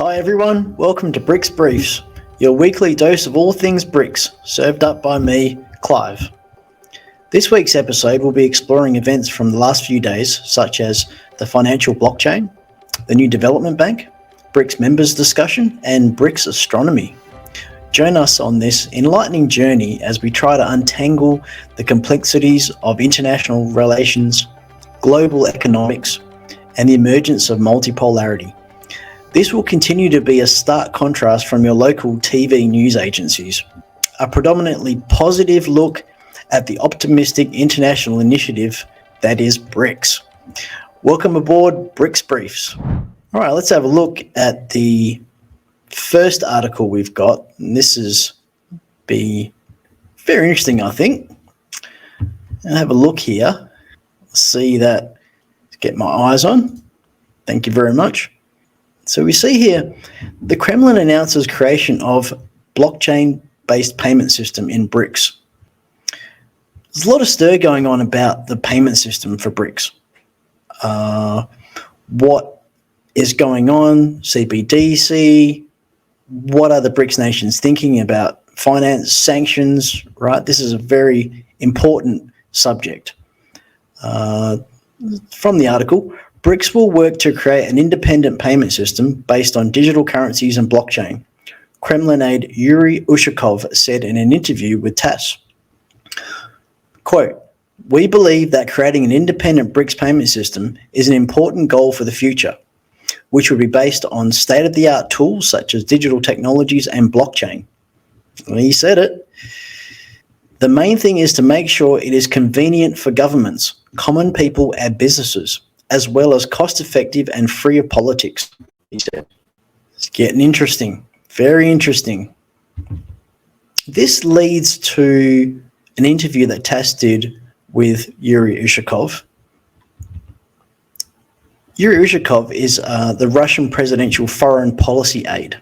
Hi everyone, welcome to BRICS Briefs, your weekly dose of all things BRICS, served up by me, Clive. This week's episode will be exploring events from the last few days, such as the financial blockchain, the new development bank, BRICS members discussion, and BRICS astronomy. Join us on this enlightening journey as we try to untangle the complexities of international relations, global economics, and the emergence of multipolarity. This will continue to be a stark contrast from your local TV news agencies, a predominantly positive look at the optimistic international initiative that is BRICS. Welcome aboard BRICS Briefs. All right, let's have a look at the first article we've got. And this is be very interesting, I think. I'll have a look here, see that, get my eyes on. Thank you very much. So we see here, the Kremlin announces creation of blockchain-based payment system in BRICS. There's a lot of stir going on about the payment system for BRICS. What is going on, CBDC, what are the BRICS nations thinking about finance, sanctions, right? This is a very important subject. From the article, BRICS will work to create an independent payment system based on digital currencies and blockchain, Kremlin aide Yuri Ushakov said in an interview with TASS. Quote, "We believe that creating an independent BRICS payment system is an important goal for the future, which would be based on state-of-the-art tools such as digital technologies and blockchain." Well, he said it. "The main thing is to make sure it is convenient for governments, common people and businesses, as well as cost-effective and free of politics," he said. It's getting interesting, very interesting. This leads to an interview that TASS did with Yuri Ushakov. Yuri Ushakov is the Russian presidential foreign policy aide.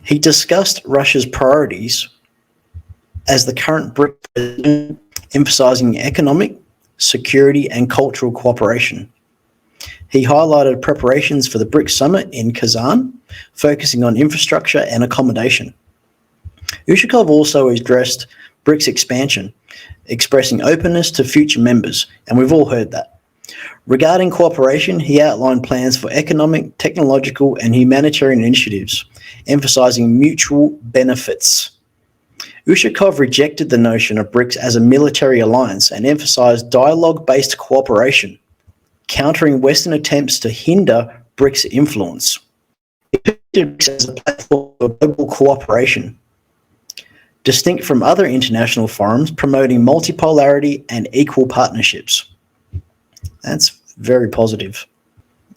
He discussed Russia's priorities as the current BRICS president, emphasizing economic, security and cultural cooperation. He highlighted preparations for the BRICS summit in Kazan, focusing on infrastructure and accommodation. Ushakov also addressed BRICS expansion, expressing openness to future members, and we've all heard that. Regarding cooperation, he outlined plans for economic, technological and humanitarian initiatives, emphasizing mutual benefits. Ushakov rejected the notion of BRICS as a military alliance and emphasized dialogue-based cooperation, countering Western attempts to hinder BRICS influence. He pictured BRICS as a platform for global cooperation, distinct from other international forums, promoting multipolarity and equal partnerships. That's very positive.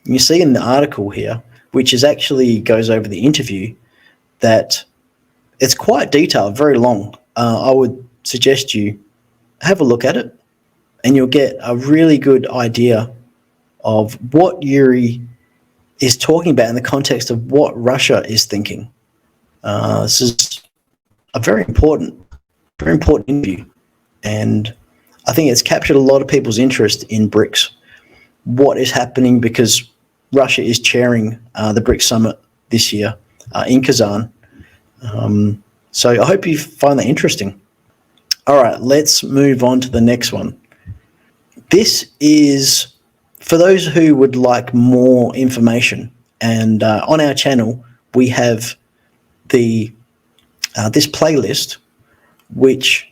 You see in the article here, which is actually goes over the interview, that it's quite detailed, very long. I would suggest you have a look at it and you'll get a really good idea of what Yuri is talking about in the context of what Russia is thinking. This is a very important interview, and I think it's captured a lot of people's interest in BRICS. What is happening, because Russia is chairing the BRICS summit this year in Kazan. So I hope you find that interesting. All right, let's move on to the next one. This is for those who would like more information. And on our channel, we have the this playlist, which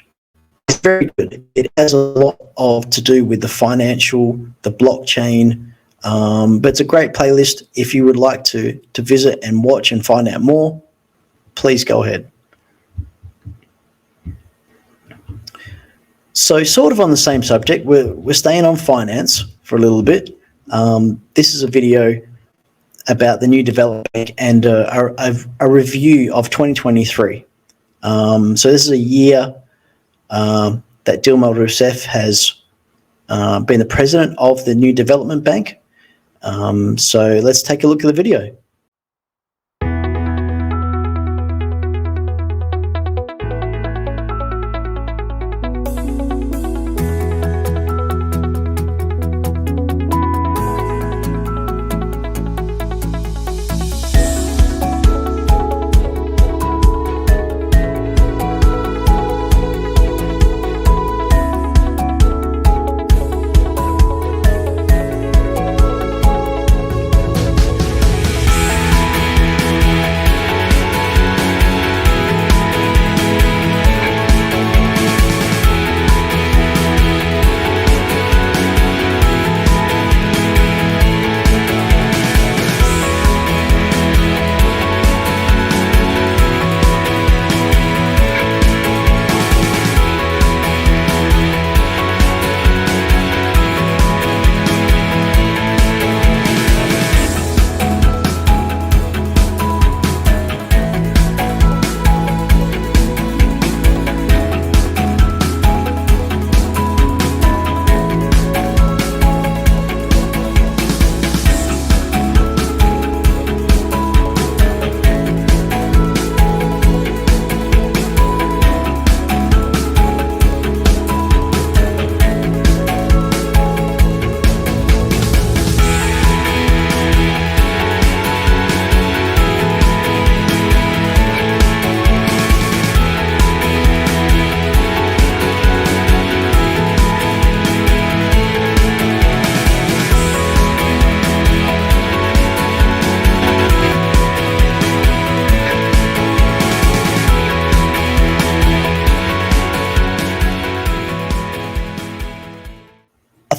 is very good. It has a lot of to do with the financial, the blockchain, but it's a great playlist. If you would like to visit and watch and find out more, please go ahead. So sort of on the same subject, we're staying on finance for a little bit. This is a video about the new development bank and a review of 2023. So this is a year that Dilma Rousseff has been the president of the new development bank. So let's take a look at the video.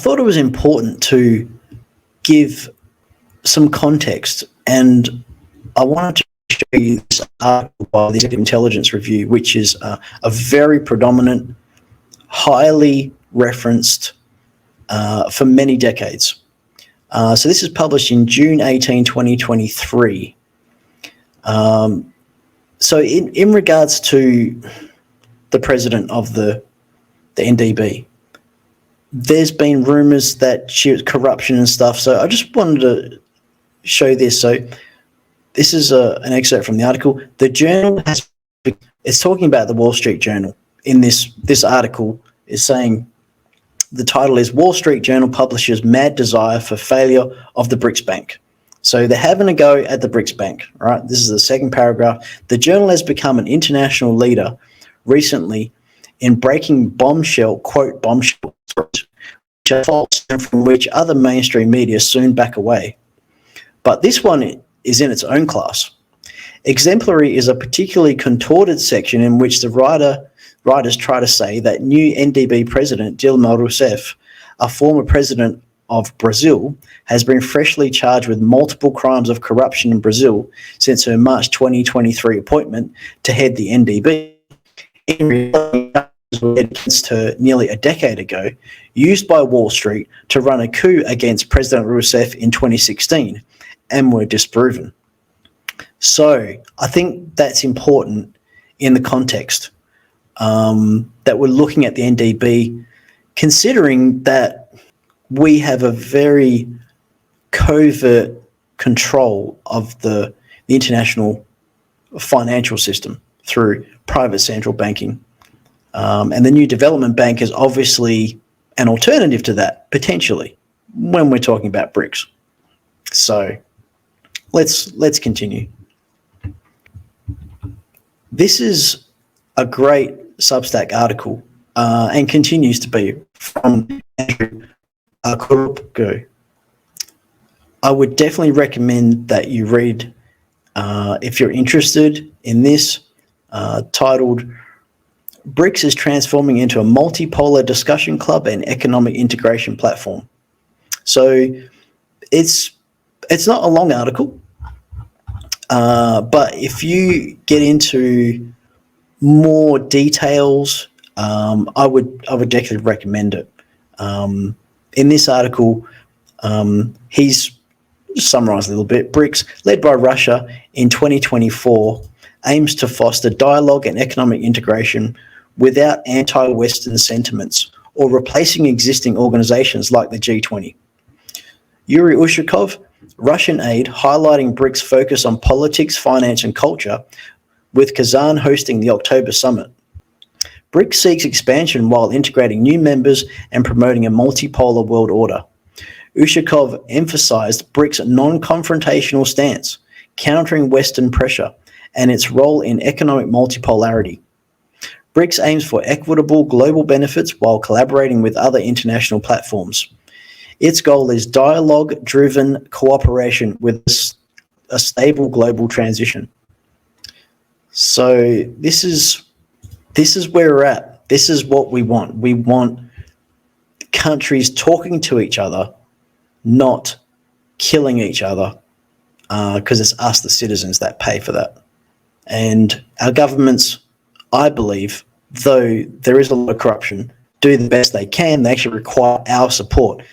thought it was important to give some context, and I wanted to show you this article by the Executive Intelligence Review, which is a very predominant, highly referenced for many decades. So this is published in June 18, 2023. So in regards to the president of the NDB, there's been rumours that she was corruption and stuff. So I just wanted to show this. So this is an excerpt from the article. The journal it's talking about the Wall Street Journal. In this article is saying, the title is Wall Street Journal publishes mad desire for failure of the BRICS Bank. So they're having a go at the BRICS Bank, right? This is the second paragraph. The journal has become an international leader recently in breaking bombshell, quote, bombshell, which are false and from which other mainstream media soon back away. But this one is in its own class. Exemplary is a particularly contorted section in which the writers try to say that new NDB president Dilma Rousseff, a former president of Brazil, has been freshly charged with multiple crimes of corruption in Brazil since her March 2023 appointment to head the NDB. In reality, against her nearly a decade ago, used by Wall Street to run a coup against President Rousseff in 2016, and were disproven. So I think that's important in the context that we're looking at the NDB, considering that we have a very covert control of the international financial system through private central banking. And the new development bank is obviously an alternative to that, potentially, when we're talking about BRICS. So let's continue. This is a great Substack article and continues to be from Andrew Kurupko. I would definitely recommend that you read, if you're interested in this, titled BRICS is transforming into a multipolar discussion club and economic integration platform. So it's not a long article, but if you get into more details, I would definitely recommend it. In this article, he's summarised a little bit. BRICS, led by Russia in 2024, aims to foster dialogue and economic integration without anti-Western sentiments or replacing existing organizations like the G20. Yuri Ushakov, Russian aide, highlighting BRICS' focus on politics, finance and culture, with Kazan hosting the October summit. BRICS seeks expansion while integrating new members and promoting a multipolar world order. Ushakov emphasized BRICS' non-confrontational stance, countering Western pressure, and its role in economic multipolarity. BRICS aims for equitable global benefits while collaborating with other international platforms. Its goal is dialogue-driven cooperation with a stable global transition. So this is where we're at. This is what we want. We want countries talking to each other, not killing each other, because it's us, the citizens, that pay for that. And our governments, I believe, though there is a lot of corruption, do the best they can. They actually require our support.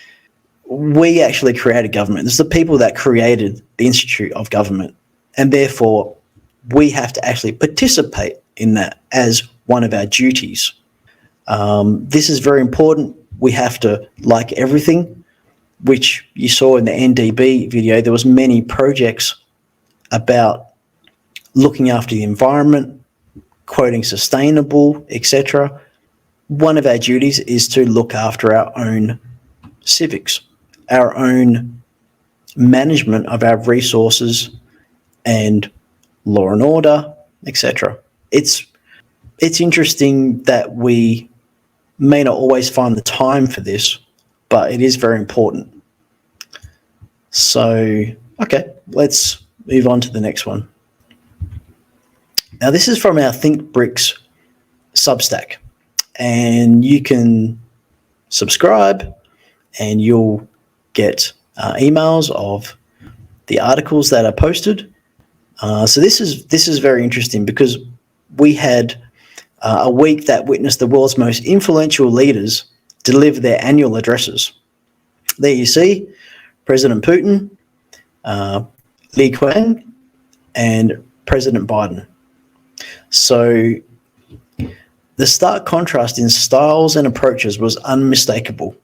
We actually created government. It's the people that created the Institute of Government, and therefore we have to actually participate in that as one of our duties. This is very important. We have to like everything, which you saw in the NDB video. There was many projects about looking after the environment, quoting sustainable, etc. One of our duties is to look after our own civics, our own management of our resources and law and order, etc. It's interesting that we may not always find the time for this, but it is very important. So, okay, let's move on to the next one. Now, this is from our Think BRICS Substack, and you can subscribe and you'll get emails of the articles that are posted. So this is very interesting, because we had a week that witnessed the world's most influential leaders deliver their annual addresses. There you see President Putin, Li Qiang, and President Biden. So the stark contrast in styles and approaches was unmistakable.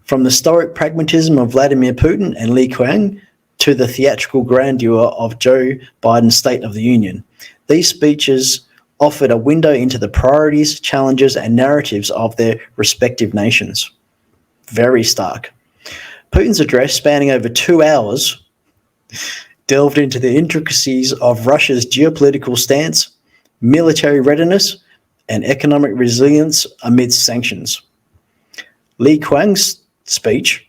From the stoic pragmatism of Vladimir Putin and Li Qiang to the theatrical grandeur of Joe Biden's State of the Union, these speeches offered a window into the priorities, challenges, and narratives of their respective nations. Very stark. Putin's address, spanning over 2 hours, delved into the intricacies of Russia's geopolitical stance, military readiness, and economic resilience amidst sanctions. Li Qiang's speech,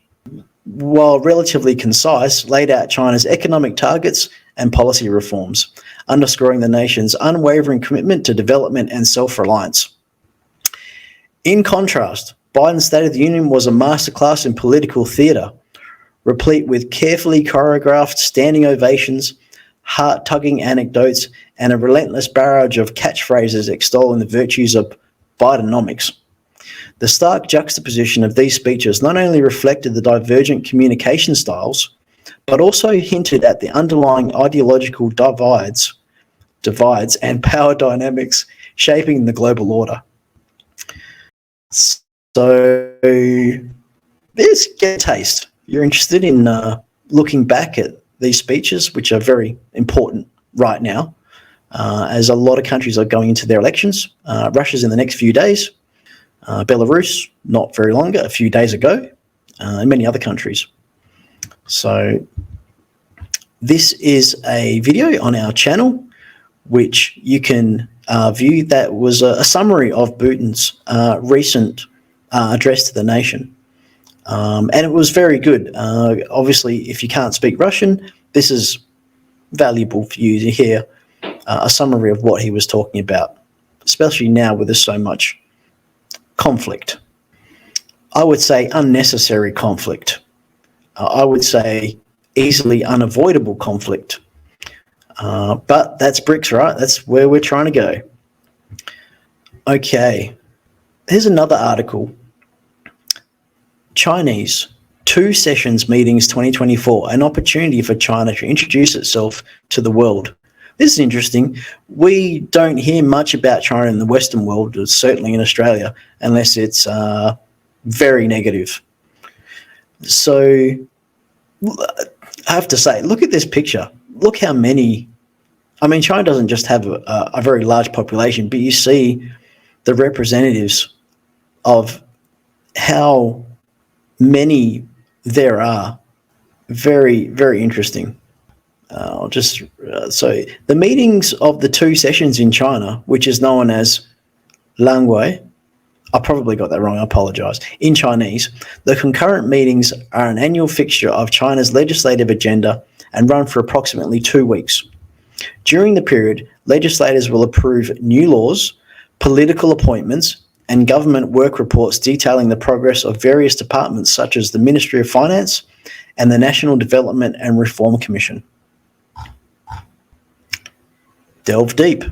while relatively concise, laid out China's economic targets and policy reforms, underscoring the nation's unwavering commitment to development and self-reliance. In contrast, Biden's State of the Union was a masterclass in political theatre, replete with carefully choreographed standing ovations, heart-tugging anecdotes, and a relentless barrage of catchphrases extolling the virtues of Bidenomics. The stark juxtaposition of these speeches not only reflected the divergent communication styles, but also hinted at the underlying ideological divides and power dynamics shaping the global order. So let's get a taste. You're interested in looking back at these speeches, which are very important right now, as a lot of countries are going into their elections. Russia's in the next few days. Belarus, not very long ago, a few days ago, and many other countries. So this is a video on our channel, which you can view, that was a summary of Putin's recent address to the nation. And it was very good. Obviously, if you can't speak Russian, this is valuable for you to hear a summary of what he was talking about, especially now where there's so much conflict. I would say unnecessary conflict. I would say easily unavoidable conflict. But that's BRICS, right? That's where we're trying to go. Okay, here's another article. Chinese, 2 sessions meetings 2024, an opportunity for China to introduce itself to the world. This is interesting. We don't hear much about China in the Western world, certainly in Australia, unless it's very negative. So I have to say, look at this picture. Look how many, I mean, China doesn't just have a very large population, but you see the representatives of how many there are. Very, very interesting. So the meetings of the 2 sessions in China, which is known as Langwei, I probably got that wrong, I apologize, in Chinese, the concurrent meetings are an annual fixture of China's legislative agenda and run for approximately 2 weeks. During the period, legislators will approve new laws, political appointments, and government work reports detailing the progress of various departments such as the Ministry of Finance and the National Development and Reform Commission. Delve deep.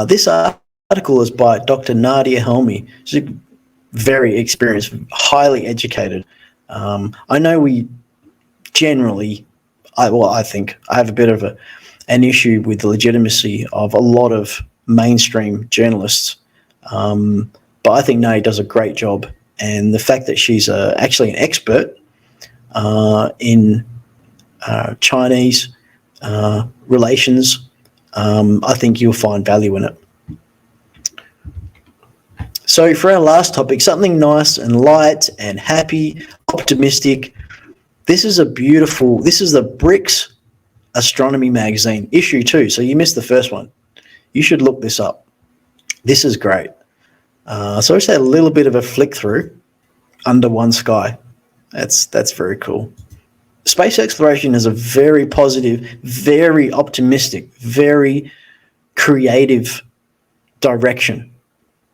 This article is by Dr. Nadia Helmi. She's very experienced, highly educated. I know we generally, I think I have a bit of an issue with the legitimacy of a lot of mainstream journalists, but I think Nadia does a great job. And the fact that she's actually an expert in Chinese relations, I think you'll find value in it. So for our last topic, something nice and light and happy, optimistic. This is the BRICS Astronomy magazine, issue 2. So you missed the first one. You should look this up. This is great. So I just had a little bit of a flick through under one sky. That's very cool. Space exploration is a very positive, very optimistic, very creative direction.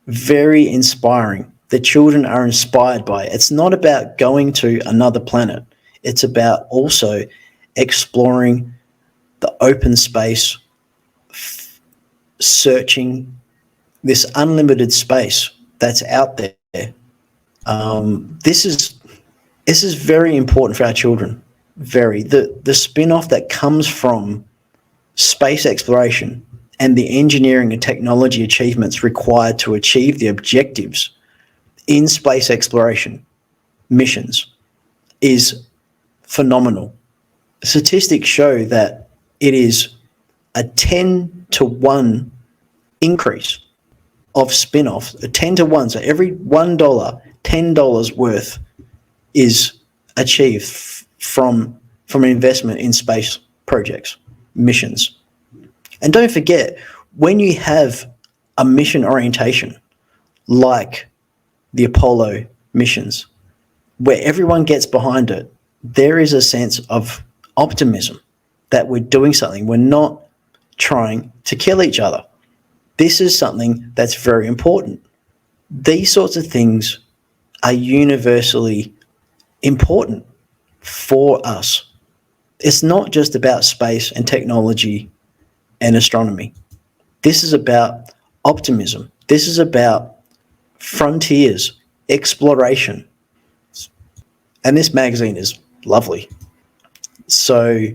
Very inspiring. the children are inspired by it. It's not about going to another planet. It's about also exploring the open space, searching this unlimited space that's out there. This is very important for our children. The spin-off that comes from space exploration and the engineering and technology achievements required to achieve the objectives in space exploration missions is phenomenal. Statistics show that it is a 10-to-1 increase of spin-offs, a 10-to-1. So every $1, $10 worth is achieved from an investment in space projects, missions. And don't forget, when you have a mission orientation like the Apollo missions, where everyone gets behind it, there is a sense of optimism that we're doing something. We're not trying to kill each other. This is something that's very important. These sorts of things are universally important for us. It's not just about space and technology and astronomy. This is about optimism. This is about frontiers, exploration. And this magazine is lovely. So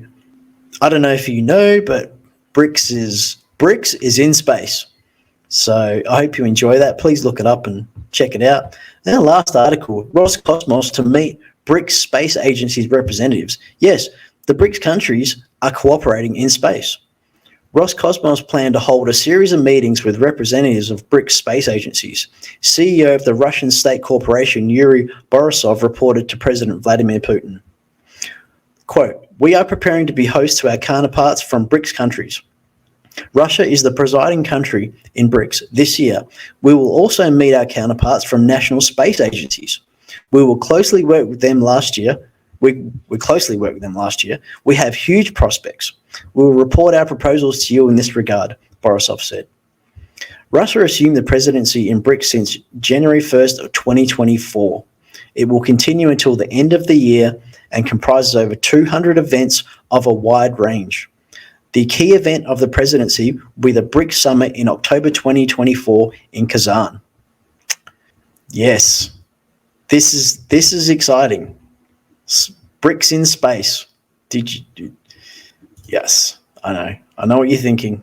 I don't know if you know, but BRICS is in space. So I hope you enjoy that. Please look it up and check it out. And the last article, Roscosmos to meet BRICS space agencies representatives. Yes, the BRICS countries are cooperating in space. Roscosmos plan to hold a series of meetings with representatives of BRICS space agencies. CEO of the Russian state corporation, Yuri Borisov, reported to President Vladimir Putin. Quote, "We are preparing to be host to our counterparts from BRICS countries. Russia is the presiding country in BRICS this year. We will also meet our counterparts from national space agencies. We closely worked with them last year. We have huge prospects. We will report our proposals to you in this regard," Borisov said. Russia assumed the presidency in BRICS since January 1st of 2024. It will continue until the end of the year and comprises over 200 events of a wide range. The key event of the presidency will be the BRICS Summit in October 2024 in Kazan. Yes, this is exciting. BRICS in space. Yes, I know what you're thinking.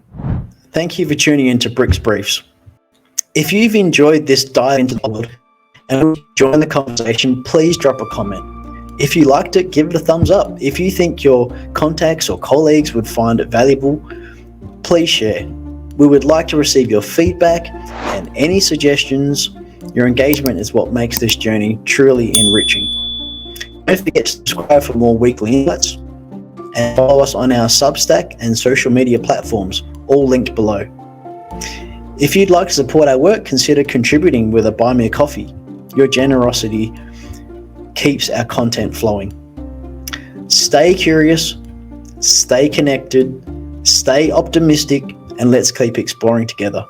Thank you for tuning in to BRICS Briefs. If you've enjoyed this dive into the world and join the conversation, please drop a comment. If you liked it, give it a thumbs up. If you think your contacts or colleagues would find it valuable, please share. We would like to receive your feedback and any suggestions. Your engagement is what makes this journey truly enriching. Don't forget to subscribe for more weekly insights and follow us on our Substack and social media platforms, all linked below. If you'd like to support our work, consider contributing with a Buy Me a Coffee. Your generosity keeps our content flowing. Stay curious, stay connected, stay optimistic, and let's keep exploring together.